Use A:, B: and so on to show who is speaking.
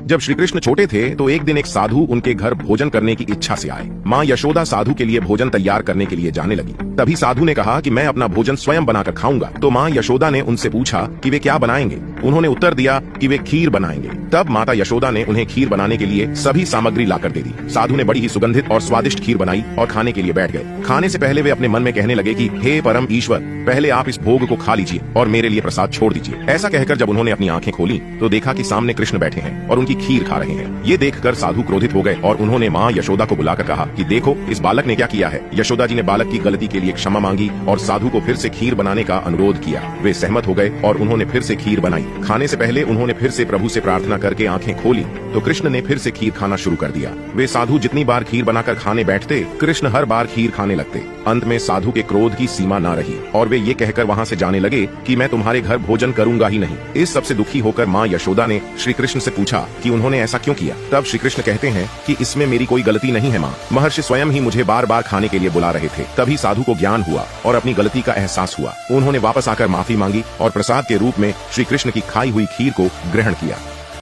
A: जब श्री कृष्ण छोटे थे तो एक दिन एक साधु उनके घर भोजन करने की इच्छा से आए। माँ यशोदा साधु के लिए भोजन तैयार करने के लिए जाने लगी। तभी साधु ने कहा कि मैं अपना भोजन स्वयं बनाकर खाऊंगा। तो माँ यशोदा ने उनसे पूछा कि वे क्या बनाएंगे। उन्होंने उत्तर दिया कि वे खीर बनाएंगे। तब माता यशोदा ने उन्हें खीर बनाने के लिए सभी सामग्री लाकर दे दी। साधु ने बड़ी ही सुगंधित और स्वादिष्ट खीर बनाई और खाने के लिए बैठ गए। खाने से पहले वे अपने मन में कहने लगे कि हे परम ईश्वर, पहले आप इस भोग को खा लीजिए और मेरे लिए प्रसाद छोड़ दीजिए। ऐसा कहकर जब उन्होंने अपनी आंखें खोली तो देखा कि सामने कृष्ण बैठे हैं और उनकी खीर खा रहे हैं। ये देखकर साधु क्रोधित हो गए और उन्होंने माँ यशोदा को बुलाकर कहा कि देखो इस बालक ने क्या किया है। यशोदा जी ने बालक की गलती के लिए क्षमा मांगी और साधु को फिर से खीर बनाने का अनुरोध किया। वे सहमत हो गए और उन्होंने फिर से खीर बनाई। खाने से पहले उन्होंने फिर से प्रभु से प्रार्थना करके आंखें खोली तो कृष्ण ने फिर से खीर खाना शुरू कर दिया। वे साधु जितनी बार खीर बनाकर खाने बैठते, कृष्ण हर बार खीर खाने लगते। अंत में साधु के क्रोध की सीमा न रही और वे ये कहकर वहाँ से जाने लगे कि मैं तुम्हारे घर भोजन करूंगा ही नहीं। इस सबसे दुखी होकर माँ यशोदा ने श्री कृष्ण से पूछा कि उन्होंने ऐसा क्यों किया। तब श्री कृष्ण कहते हैं कि इसमें मेरी कोई गलती नहीं है माँ, महर्षि स्वयं ही मुझे बार बार खाने के लिए बुला रहे थे। तभी साधु को ज्ञान हुआ और अपनी गलती का एहसास हुआ। उन्होंने वापस आकर माफी मांगी और प्रसाद के रूप में श्री कृष्ण की खाई हुई खीर को ग्रहण किया।